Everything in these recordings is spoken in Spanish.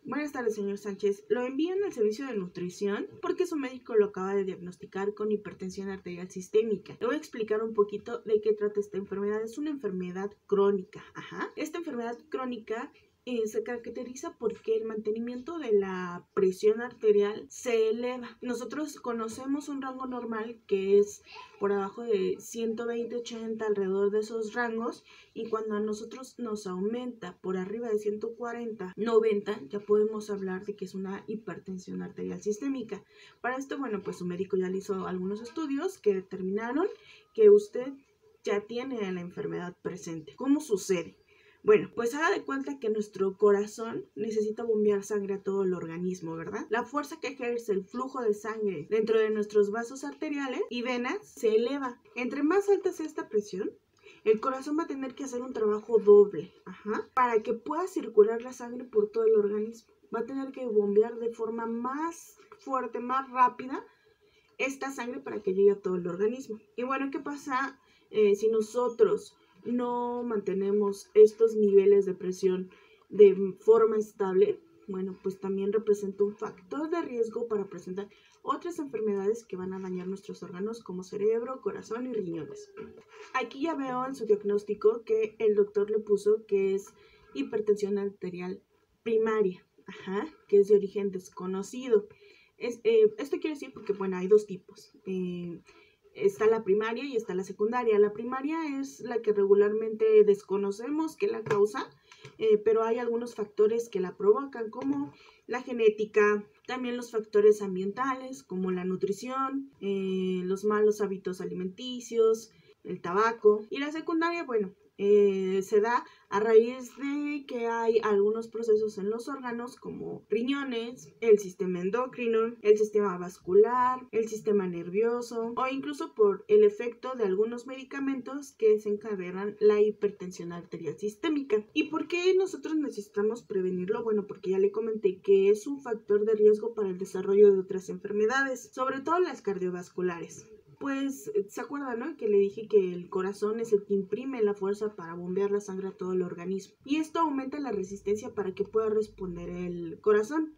Buenas tardes, señor Sánchez. Lo envían al servicio de nutrición porque su médico lo acaba de diagnosticar con hipertensión arterial sistémica. Le voy a explicar un poquito de qué trata esta enfermedad. Es una enfermedad crónica. Esta enfermedad crónica se caracteriza porque el mantenimiento de la presión arterial se eleva. Nosotros conocemos un rango normal que es por abajo de 120-80, alrededor de esos rangos, y cuando a nosotros nos aumenta por arriba de 140-90, ya podemos hablar de que es una hipertensión arterial sistémica. Para esto, bueno, pues su médico ya le hizo algunos estudios que determinaron que usted ya tiene la enfermedad presente. ¿Cómo sucede? Bueno, pues haga de cuenta que nuestro corazón necesita bombear sangre a todo el organismo, ¿verdad? La fuerza que ejerce el flujo de sangre dentro de nuestros vasos arteriales y venas se eleva. Entre más alta sea esta presión, el corazón va a tener que hacer un trabajo doble, para que pueda circular la sangre por todo el organismo. Va a tener que bombear de forma más fuerte, más rápida, esta sangre para que llegue a todo el organismo. Y bueno, ¿qué pasa si nosotros no mantenemos estos niveles de presión de forma estable? Bueno, pues también representa un factor de riesgo para presentar otras enfermedades que van a dañar nuestros órganos como cerebro, corazón y riñones. Aquí ya veo en su diagnóstico que el doctor le puso que es hipertensión arterial primaria, que es de origen desconocido. Esto quiere decir porque, bueno, hay dos tipos. Está la primaria y está la secundaria. La primaria es la que regularmente desconocemos que la causa, pero hay algunos factores que la provocan, como la genética, también los factores ambientales, como la nutrición, los malos hábitos alimenticios, el tabaco. Y la secundaria, bueno, se da a raíz de que hay algunos procesos en los órganos como riñones, el sistema endocrino, el sistema vascular, el sistema nervioso, o incluso por el efecto de algunos medicamentos que desencadenan la hipertensión arterial sistémica. ¿Y por qué nosotros necesitamos prevenirlo? Bueno, porque ya le comenté que es un factor de riesgo para el desarrollo de otras enfermedades, sobre todo las cardiovasculares. Pues, ¿se acuerdan, no? Que le dije que el corazón es el que imprime la fuerza para bombear la sangre a todo el organismo. Y esto aumenta la resistencia para que pueda responder el corazón.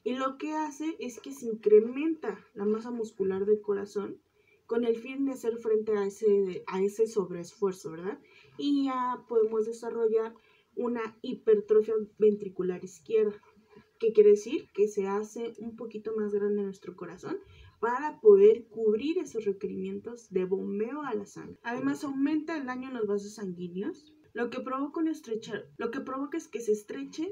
Y lo que hace es que se incrementa la masa muscular del corazón con el fin de hacer frente a ese sobreesfuerzo, ¿verdad? Y ya podemos desarrollar una hipertrofia ventricular izquierda. ¿Qué quiere decir? Que se hace un poquito más grande nuestro corazón para poder cubrir esos requerimientos de bombeo a la sangre. Además, aumenta el daño en los vasos sanguíneos, lo que provoca es que se estrechen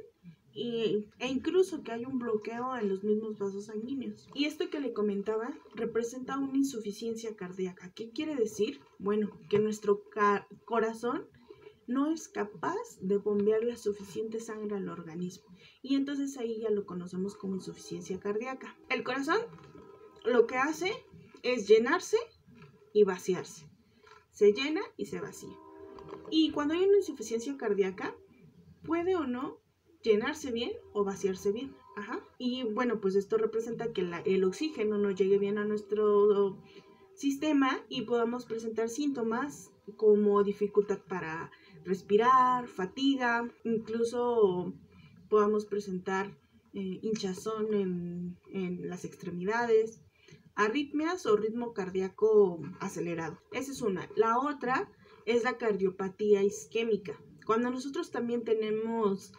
e incluso que hay un bloqueo en los mismos vasos sanguíneos. Y esto que le comentaba representa una insuficiencia cardíaca. ¿Qué quiere decir? Bueno, que nuestro corazón no es capaz de bombear la suficiente sangre al organismo. Y entonces ahí ya lo conocemos como insuficiencia cardíaca. El corazón lo que hace es llenarse y vaciarse. Se llena y se vacía. Y cuando hay una insuficiencia cardíaca, puede o no llenarse bien o vaciarse bien. Y bueno, pues esto representa que el oxígeno no llegue bien a nuestro sistema y podamos presentar síntomas como dificultad para respirar, fatiga, incluso podamos presentar hinchazón en las extremidades, arritmias o ritmo cardíaco acelerado. Esa es una. La otra es la cardiopatía isquémica. Cuando nosotros también tenemos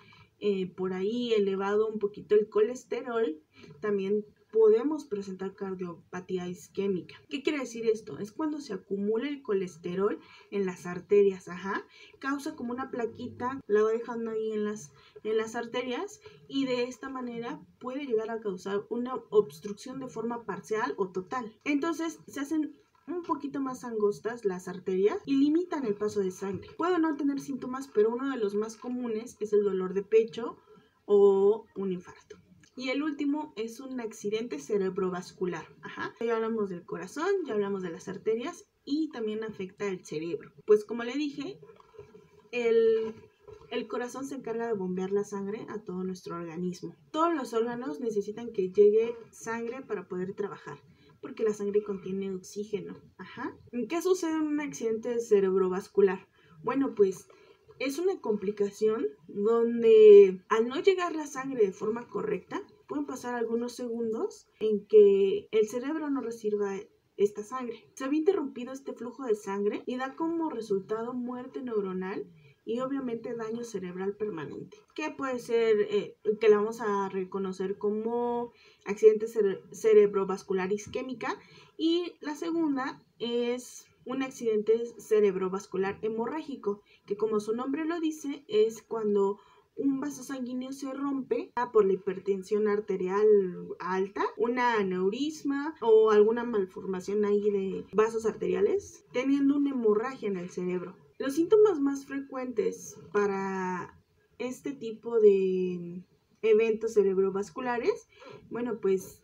por ahí elevado un poquito el colesterol, también podemos presentar cardiopatía isquémica. ¿Qué quiere decir esto? Es cuando se acumula el colesterol en las arterias, causa como una plaquita, la va dejando ahí en las arterias, y de esta manera puede llegar a causar una obstrucción de forma parcial o total. Entonces se hacen un poquito más angostas las arterias y limitan el paso de sangre. Puede no tener síntomas, pero uno de los más comunes es el dolor de pecho o un infarto. Y el último es un accidente cerebrovascular. Ya hablamos del corazón, ya hablamos de las arterias y también afecta el cerebro. Pues como le dije, el corazón se encarga de bombear la sangre a todo nuestro organismo. Todos los órganos necesitan que llegue sangre para poder trabajar, porque la sangre contiene oxígeno. ¿Qué sucede en un accidente cerebrovascular? Bueno, pues es una complicación donde al no llegar la sangre de forma correcta, pueden pasar algunos segundos en que el cerebro no reciba esta sangre. Se ve interrumpido este flujo de sangre y da como resultado muerte neuronal y obviamente daño cerebral permanente, que puede ser que la vamos a reconocer como accidente cerebrovascular isquémica, y la segunda es un accidente cerebrovascular hemorrágico, que como su nombre lo dice, es cuando un vaso sanguíneo se rompe por la hipertensión arterial alta, un aneurisma o alguna malformación ahí de vasos arteriales, teniendo una hemorragia en el cerebro. Los síntomas más frecuentes para este tipo de eventos cerebrovasculares, bueno, pues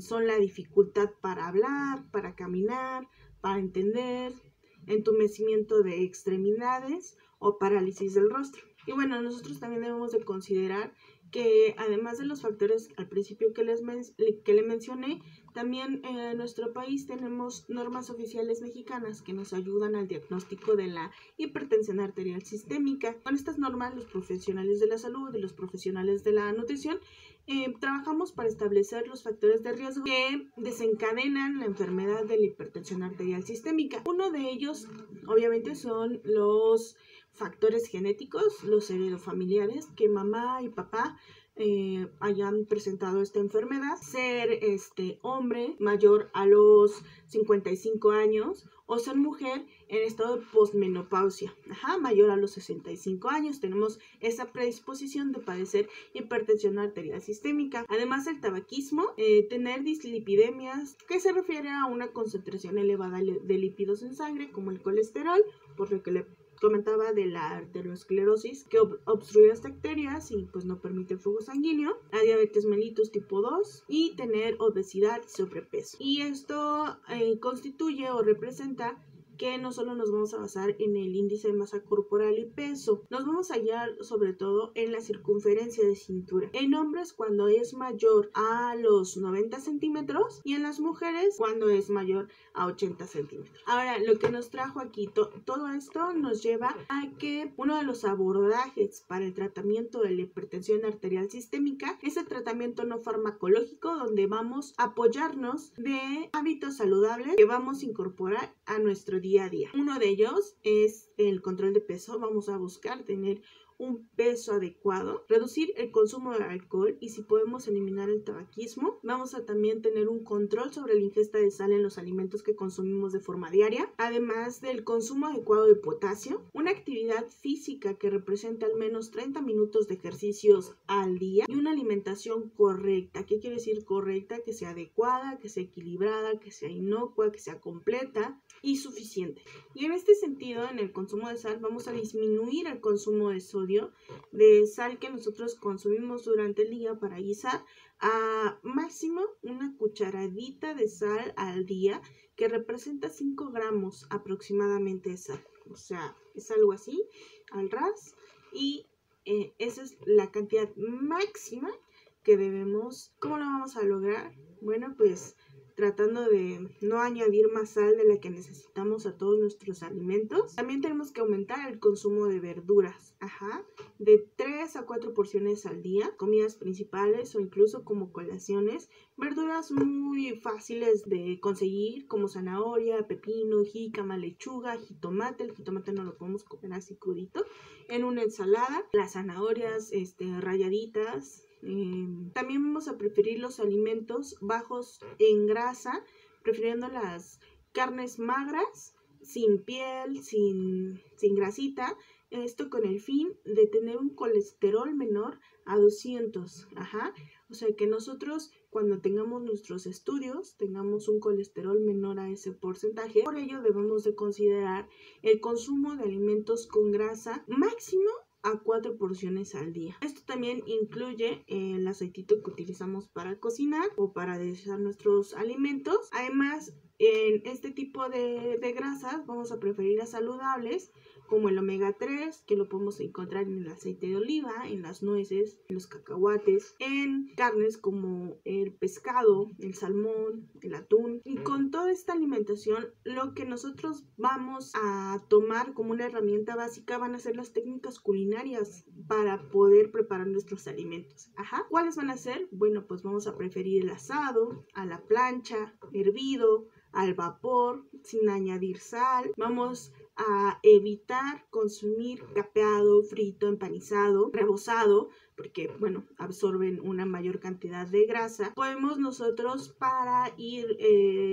son la dificultad para hablar, para caminar, para entender, entumecimiento de extremidades o parálisis del rostro. Y bueno, nosotros también debemos de considerar que además de los factores al principio que les mencioné, también en nuestro país tenemos normas oficiales mexicanas que nos ayudan al diagnóstico de la hipertensión arterial sistémica. Con estas normas, los profesionales de la salud y los profesionales de la nutrición trabajamos para establecer los factores de riesgo que desencadenan la enfermedad de la hipertensión arterial sistémica. Uno de ellos, obviamente, son los factores genéticos, los heredofamiliares, que mamá y papá hayan presentado esta enfermedad, ser hombre mayor a los 55 años o ser mujer en estado de posmenopausia, mayor a los 65 años. Tenemos esa predisposición de padecer hipertensión arterial sistémica. Además del tabaquismo, tener dislipidemias, que se refiere a una concentración elevada de lípidos en sangre, como el colesterol, por lo que le comentaba de la arteriosclerosis, que obstruye las arterias y pues no permite el flujo sanguíneo, la diabetes mellitus tipo 2 y tener obesidad y sobrepeso. Y esto constituye o representa que no solo nos vamos a basar en el índice de masa corporal y peso, nos vamos a hallar sobre todo en la circunferencia de cintura. En hombres cuando es mayor a los 90 centímetros y en las mujeres cuando es mayor a 80 centímetros. Ahora, lo que nos trajo aquí, todo esto nos lleva a que uno de los abordajes para el tratamiento de la hipertensión arterial sistémica es el tratamiento no farmacológico, donde vamos a apoyarnos de hábitos saludables que vamos a incorporar a nuestro día a día. Uno de ellos es el control de peso. Vamos a buscar tener un peso adecuado, reducir el consumo de alcohol y si podemos eliminar el tabaquismo. Vamos a también tener un control sobre la ingesta de sal en los alimentos que consumimos de forma diaria, además del consumo adecuado de potasio, una actividad física que representa al menos 30 minutos de ejercicios al día y una alimentación correcta. ¿Qué quiere decir correcta? Que sea adecuada, que sea equilibrada, que sea inocua, que sea completa y suficiente. Y en este sentido, en el consumo de sal, vamos a disminuir el consumo de sodio, de sal que nosotros consumimos durante el día para guisar, a máximo una cucharadita de sal al día, que representa 5 gramos aproximadamente de sal. O sea, es algo así, al ras, y esa es la cantidad máxima que debemos. ¿Cómo lo vamos a lograr? Bueno, pues tratando de no añadir más sal de la que necesitamos a todos nuestros alimentos. También tenemos que aumentar el consumo de verduras, de 3 a 4 porciones al día, comidas principales o incluso como colaciones. Verduras muy fáciles de conseguir como zanahoria, pepino, jícama, lechuga, jitomate. El jitomate no lo podemos comer así crudito. En una ensalada, las zanahorias rayaditas. También vamos a preferir los alimentos bajos en grasa, prefiriendo las carnes magras, sin piel, sin grasita. Esto con el fin de tener un colesterol menor a 200. O sea que nosotros cuando tengamos nuestros estudios tengamos un colesterol menor a ese porcentaje. Por ello debemos de considerar el consumo de alimentos con grasa máximo a 4 porciones al día. Esto también incluye el aceitito que utilizamos para cocinar o para aderezar nuestros alimentos. Además, en este tipo de grasas vamos a preferir las saludables, como el omega 3, que lo podemos encontrar en el aceite de oliva, en las nueces, en los cacahuates, en carnes como el pescado, el salmón, el atún. Y con todo toda esta alimentación, lo que nosotros vamos a tomar como una herramienta básica van a ser las técnicas culinarias para poder preparar nuestros alimentos. ¿Cuáles van a ser? Bueno, pues vamos a preferir el asado, a la plancha, hervido, al vapor, sin añadir sal. Vamos a evitar consumir capeado, frito, empanizado, rebozado, porque, bueno, absorben una mayor cantidad de grasa. Podemos nosotros, para ir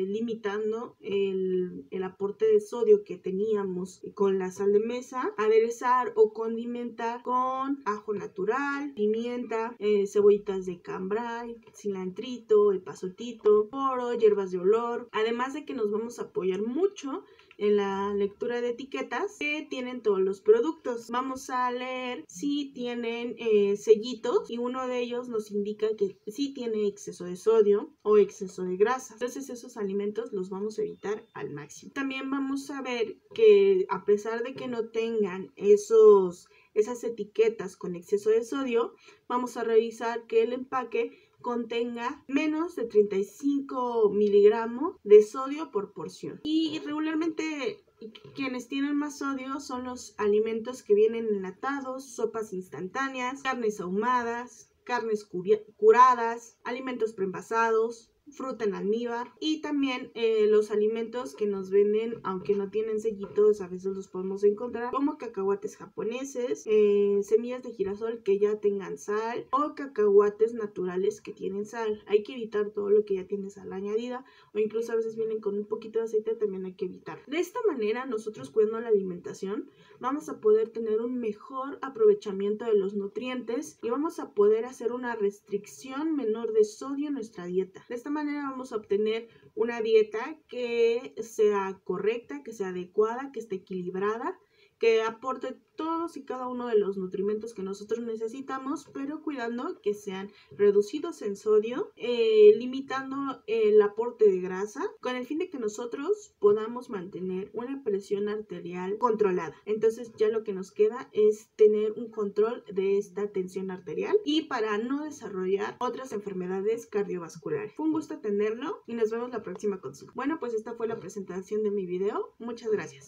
limitando el aporte de sodio que teníamos con la sal de mesa, aderezar o condimentar con ajo natural, pimienta, cebollitas de cambray, cilantrito, epazotito, poro, hierbas de olor. Además de que nos vamos a apoyar mucho en la lectura de etiquetas que tienen todos los productos. Vamos a leer si tienen sellitos, y uno de ellos nos indica que sí tiene exceso de sodio o exceso de grasa. Entonces esos alimentos los vamos a evitar al máximo. También vamos a ver que a pesar de que no tengan esas etiquetas con exceso de sodio, vamos a revisar que el empaque contenga menos de 35 miligramos de sodio por porción. Y regularmente quienes tienen más sodio son los alimentos que vienen enlatados, sopas instantáneas, carnes ahumadas, carnes curadas, alimentos preenvasados, fruta en almíbar, y también los alimentos que nos venden, aunque no tienen sellitos, a veces los podemos encontrar, como cacahuates japoneses, semillas de girasol que ya tengan sal, o cacahuates naturales que tienen sal. Hay que evitar todo lo que ya tiene sal añadida, o incluso a veces vienen con un poquito de aceite, también hay que evitar. De esta manera, nosotros, cuidando la alimentación, vamos a poder tener un mejor aprovechamiento de los nutrientes y vamos a poder hacer una restricción menor de sodio en nuestra dieta. De esta manera vamos a obtener una dieta que sea correcta, que sea adecuada, que esté equilibrada, que aporte todos y cada uno de los nutrimentos que nosotros necesitamos, pero cuidando que sean reducidos en sodio, limitando el aporte de grasa, con el fin de que nosotros podamos mantener una presión arterial controlada. Entonces ya lo que nos queda es tener un control de esta tensión arterial y para no desarrollar otras enfermedades cardiovasculares. Fue un gusto atenderlo y nos vemos la próxima consulta. Bueno, pues esta fue la presentación de mi video. Muchas gracias.